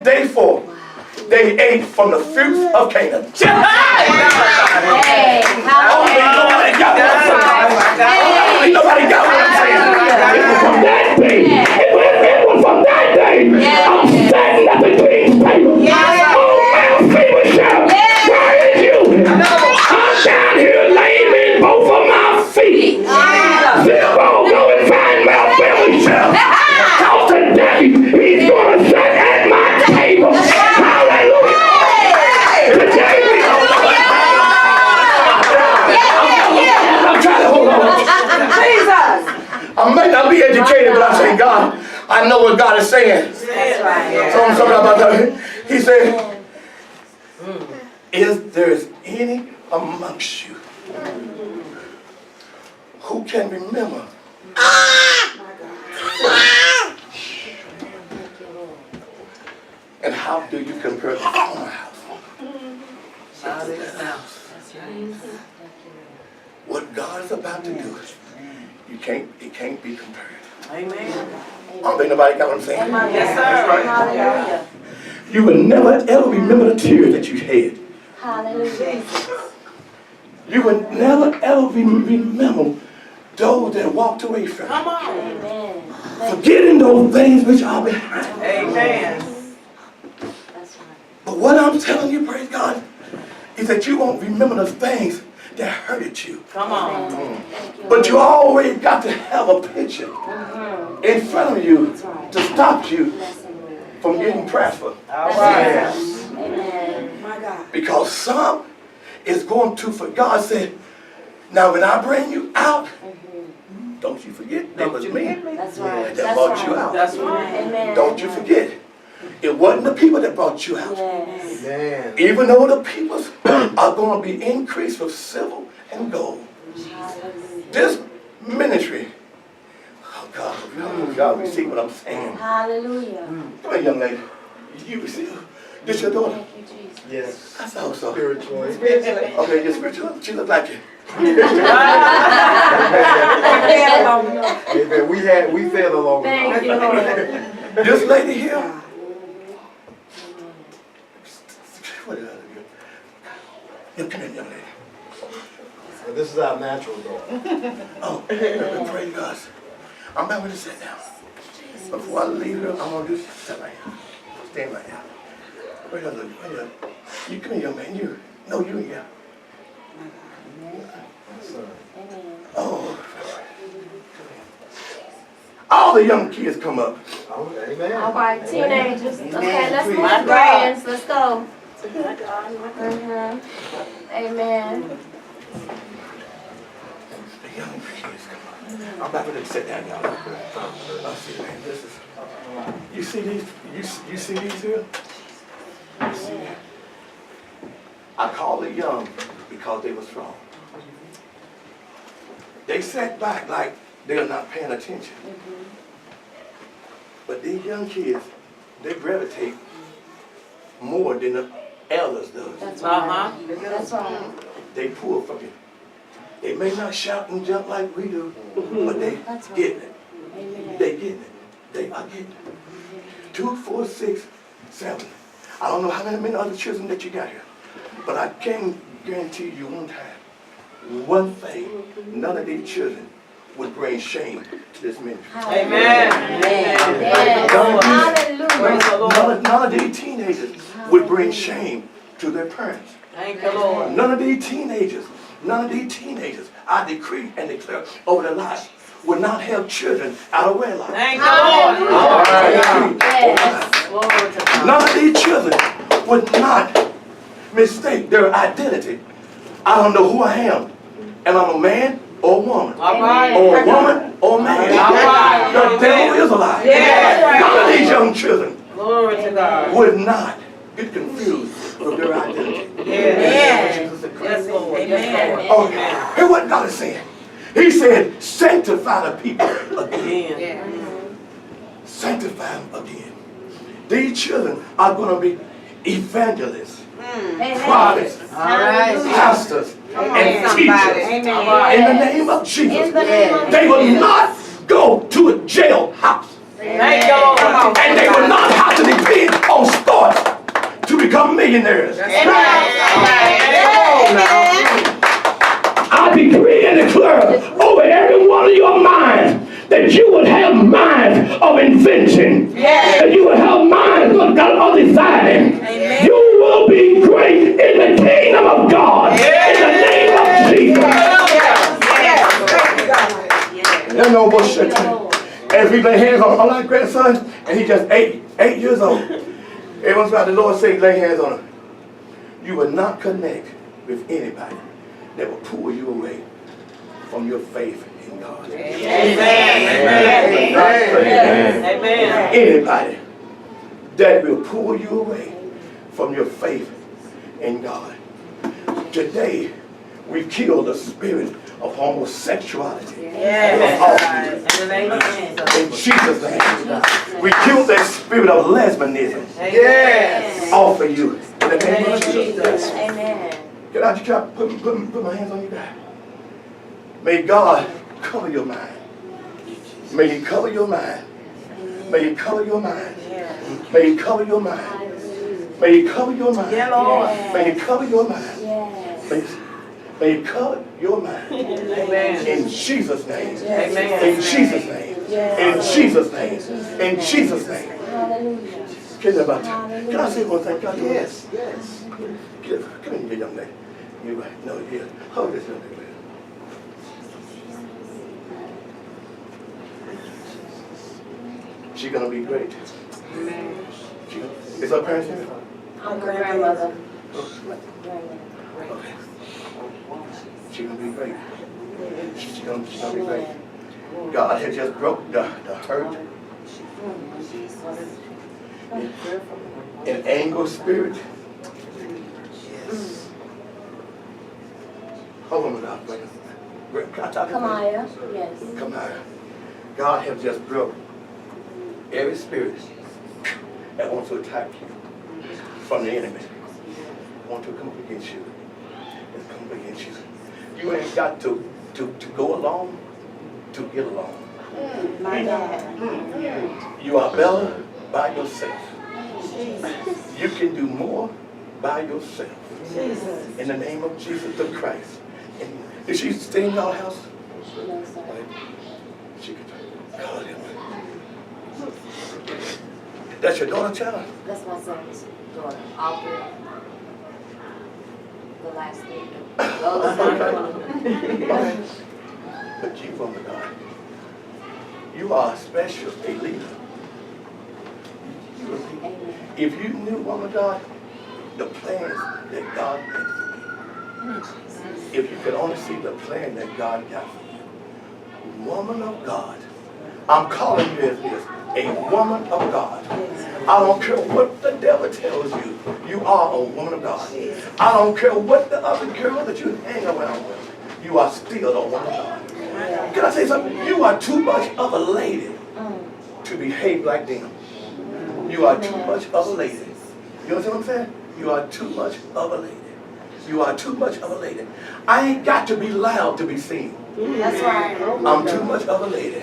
day 4, they ate from the fruits of Canaan. Hey, Nobody got what I'm saying. Nobody got what I'm saying. It was from that day. It was from that day. I'm standing at the king's table. Oh, Mount Feversham. Where is you? I'm down here lame in both of my feet. Therefore, go and find Mount Feversham. Cause today he's going to sit at my table. Hallelujah. Today we don't know what I'm trying to hold on. Jesus. I may not be educated, but I say, God, I know what God is saying. That's right. So I'm talking about that. He said, if there's any amongst you who can remember and how do you compare the former house? What God is about to do, it can't be compared. Amen. I don't think nobody got what I'm saying. Yes, sir. Hallelujah. You will never ever remember the tears that you had. Hallelujah. You will never ever remember those that walked away from you. Come on. Amen. Forgetting those things which are behind. Amen. That's right. But what I'm telling you, praise God, is that you won't remember the things that hurted you. Come on. Thank you. But you always got to have a picture in front of you to stop you from getting prospered. All right. Amen. My God. Because some is going to, for God said, now when I bring you out, don't you forget that was me That's right. that brought you out. That's right. Amen. Don't you forget. It wasn't the people that brought you out. Yes. Amen. Even though the people are going to be increased with silver and gold. Hallelujah. This ministry, oh God, receive what I'm saying. Hallelujah. Come here, young lady. You receive. This your daughter? Thank you, Jesus. Yes. I thought so. Spiritually. Okay, you're spiritual. She look like you. Amen. We fed along. Thank you, Lord. This lady here. What is that? Come here, young lady. This is our natural door. Oh, praise God. I'm not going to sit down. Before I leave here, I'm going to do sit right here. Stand right here. Wait a minute. You come here, young man. You here. Oh. All the young kids come up. Oh, amen. All right, teenagers. Okay, let's move to grands. Let's go. Amen. The young kids come up. I'm not going to sit down, y'all. Oh, see, man, this is. You see these? You see these here? You see that? I call it young because they were strong. They sat back like they're not paying attention. But these young kids, they gravitate more than the elders do. That's right. That's right. They pull from you. They may not shout and jump like we do, but they getting it. Amen. They getting it. They are getting it. 2, 4, 6, 7. I don't know how many other children that you got here, but I can guarantee you one thing, none of these children would bring shame to this ministry. Amen. Hallelujah. None of these teenagers would bring shame to their parents. Thank you, Lord. None of these teenagers, I decree and declare over their lives, will not have children out of wedlock. Thank you, Lord. Glory to God. None of these children would not mistake their identity. I don't know who I am. Am I a man or a woman? All right. Or a woman or a man? All right. The devil is a lie. Yes. None of these young children Glory to God. would not get confused with their identity. Yes. Yes, Lord. Amen. Oh, hear what God is saying. He said, sanctify the people again. Amen. Sanctify them again. These children are going to be evangelists, prophets, pastors, and teachers. In the name of Jesus. They will not go to a jailhouse. Thank you, Lord. And they will not have to depend on become millionaires. That's right. Come on now. I decree and declare over every one of your minds that you would have minds of invention. Yes. That you would have minds of design. Amen. You will be great in the kingdom of God. In the name of Jesus. There's no bullshit. As we lay hands on our grandson, and he just 8 years old. Everyone's about the Lord say, lay hands on him. You will not connect with anybody that will pull you away from your faith in God. Amen. Amen. Anybody that will pull you away from your faith in God. Today, we kill the spirit of homosexuality. Yes. In the name of Jesus. In Jesus' name. We kill that spirit of lesbianism Yes. off of you. In the name of Jesus. Amen. Can I just put my hands on you guys? May God cover your mind. May He cover your mind. May He cover your mind. May He cover your mind. May He cover your mind. Yeah, Lord. May He cover your mind. Yes. May He cover your mind. Amen. In Jesus' name. Amen. In Jesus' name. In Jesus' name. In Jesus' name. Hallelujah. Can I say one thing? Can I do yes. Yes. Come in here, young lady. You're right. No, yeah. Hold this young lady. She's gonna be great. Is her parents here? I'm a grandmother. Okay. She's gonna be great. She's gonna be great. God has just broke the hurt and anger spirit. Hold on, God. Can I talk to you? Kamaya. Yes. Come on. God has just broke every spirit that wants to attack you from the enemy. Want to come up against you. And come up against you. You ain't got to go along to get along. My God. You are better by yourself. You can do more by yourself. In the name of Jesus the Christ. And is she staying in your house? No, sir. She could. God, help me. That's your daughter, child? That's my son's daughter. All three. The last three. Okay. But you, woman of God, you are special, a leader. If you knew, woman of God, the plans that God had for you, if you could only see the plan that God got for you, woman of God, I'm calling you as this, a woman of God. I don't care what the devil tells you, you are a woman of God. I don't care what the other girl that you hang around with, you are still a woman of God. Can I say something? You are too much of a lady to behave like them. You are too much of a lady. You understand what I'm saying? You are too much of a lady. You are too much of a lady. I ain't got to be loud to be seen. That's right. I'm too much of a lady.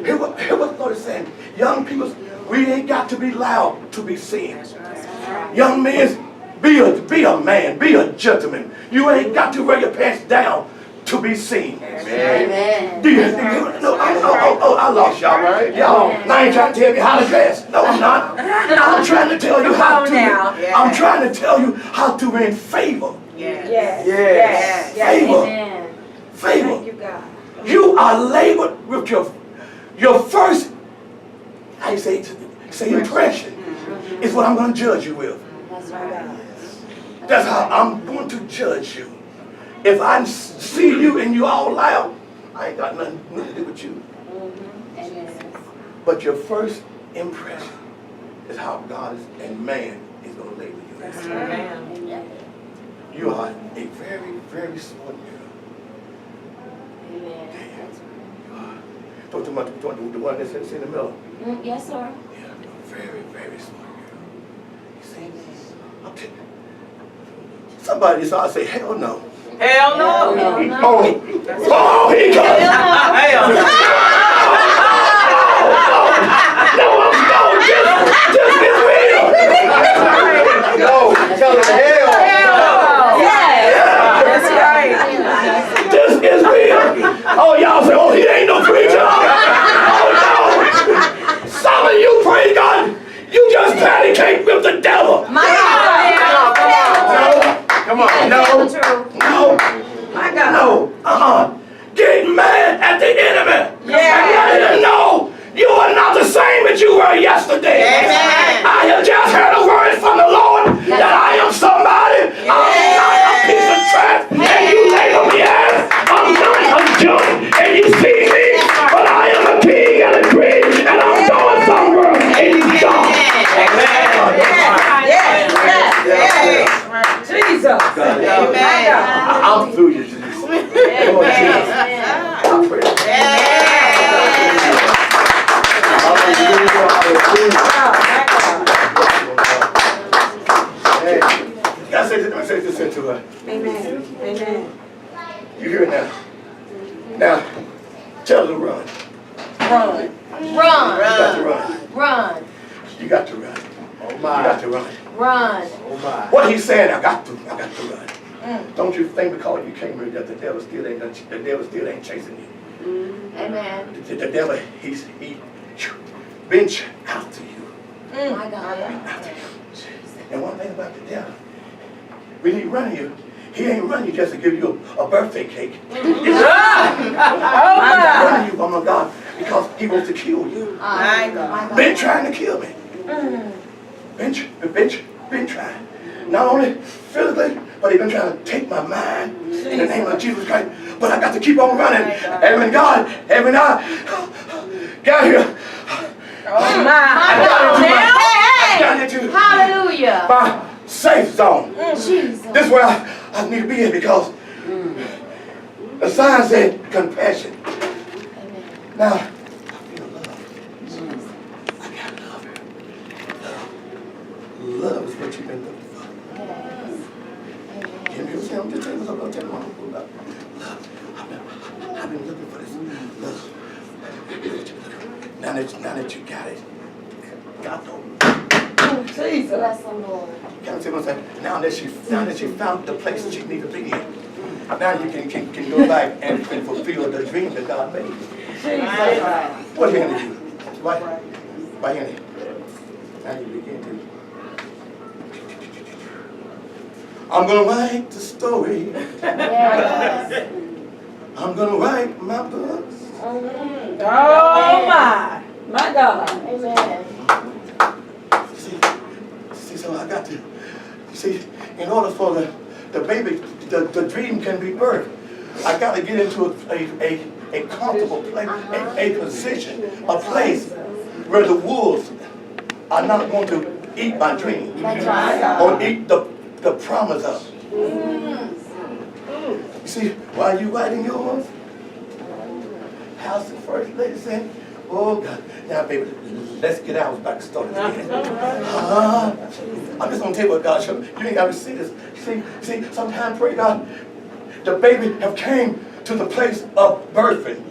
Hear what the Lord is saying. Young people, we ain't got to be loud to be seen. Young men, be a man, be a gentleman. You ain't got to wear your pants down to be seen. Amen. No, I lost y'all. Y'all, I ain't trying to tell you how to dress. No, I'm not. I'm trying to tell you how to. I'm trying to tell you how to win favor. Yes. Favor. Amen. Favor. Thank you, God. You are labored with your first, I say impression is what I'm going to judge you with. That's right. That's how I'm going to judge you. If I see you and you all loud, I ain't got nothing to do with you. Amen. But your first impression is how God is, and man is going to label you. Amen. You are a very, very smart girl. Amen. You are. Talk to the one that's in the middle. Yes, sir. Yeah, very, very smart girl. You see? I'm telling you. Somebody saw I say, hell no. Hell no. Oh, he comes. Hell no. No, just get real. No. to her. Amen. Amen. You hear it now? Now, tell her to run. Run. You got to run. Run. You got to run. Oh You my. got to run. Run. Oh my. What he's saying, I got to run. Don't you think because you came here that the devil still ain't chasing you. Amen. The devil, he been after you. My God. And one thing about the devil, when he run you, he ain't running you just to give you a birthday cake. He's running you, oh my God, because he wants to kill you. My God. Been trying to kill me. Been trying. Not only physically, but he's been trying to take my mind in the name of Jesus Christ. But I got to keep on running. And when I got here, I got into Hallelujah. my safe zone. Jesus. This is where I need to be in because the sign said compassion. Now, I feel love. I got love. Love is what you've been looking for. Give me a chance. I'm just telling you something. I've been looking for this love. Now that you got it, God told me. Bless the Lord. Can I say what I'm saying? Now that she found the place that you need to be in, now you can go back and fulfill the dream that God made. What are you going to do? Right here. Now you begin to. I'm going to write the story. Yes. I'm going to write my books. Oh my. My God. Amen. See, so I got to, see, in order for the baby, the dream can be birthed, I got to get into a comfortable place, a position, a place where the wolves are not going to eat my dream. That's right. Or eat the promise of it. You see, while you writing yours, House and First Lady said, oh God, now baby, let's get out. I was about to start again. I'm just gonna tell you what God showed me. You ain't gotta see this. See, sometimes, pray God, the baby have came to the place of birthing,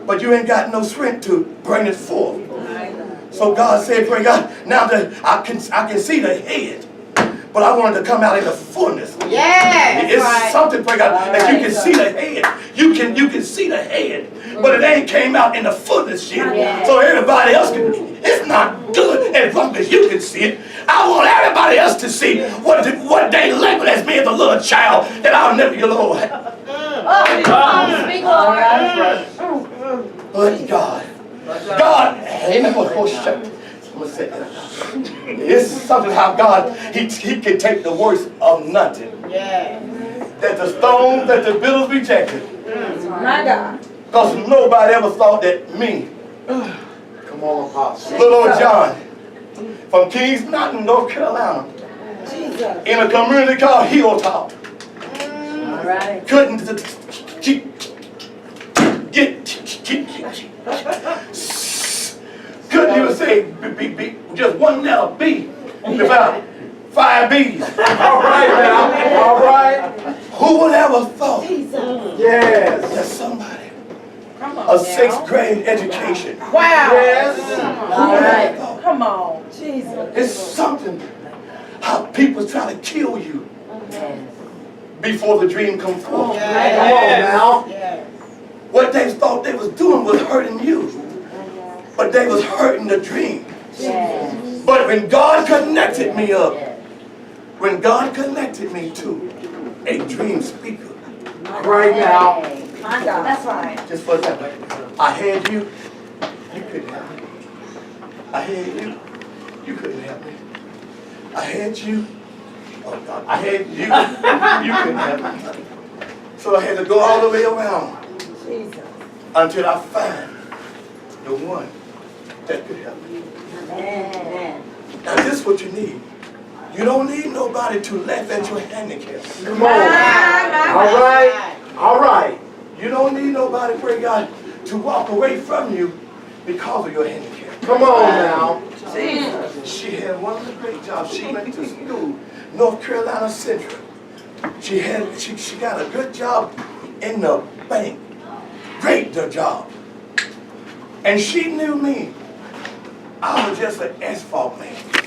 but you ain't got no strength to bring it forth. So God said, pray God, now that I can see the head, but I wanted to come out in the fullness. It's something, pray God, that you can see the head. You can see the head, but it ain't came out in the fullness yet. So everybody else can. It's not good as long as you can see it. I want everybody else to see what they label as me as a little child that I'll never get Lord. Speak, Lord. But God, amen. It's something how God, he can take the worst of nothing. That the stones, that the builders rejected. My God. Because nobody ever thought that me, Come on, Apostle. little old John, from Kings Mountain, North Carolina, in a community called Hilltop, couldn't couldn't even say B, just one letter B without 5 B's. All right now. All right. Who would ever thought Yes. that somebody, a 6th grade education, Wow. Yes. who would ever thought? Come on. Jesus. It's something how people try to kill you before the dream comes forth. Come on now. What they thought they was doing was hurting you, but they was hurting the dream. But when God connected me up, when God connected me to a dream speaker, Right now. My God. That's right. just for a second, I had you couldn't help me. I had you couldn't help me. I had you, oh God, I had you couldn't help me. So I had to go all the way around Jesus. until I find the one that could help me. Amen. Now this is what you need. You don't need nobody to laugh at your handicap. Come on. All right. All right. You don't need nobody, pray God, to walk away from you because of your handicap. Come on now. Jesus. She had one of the great jobs. She went to school, North Carolina Central, She got a good job in the bank. Great job. And she knew me. I was just an asphalt man.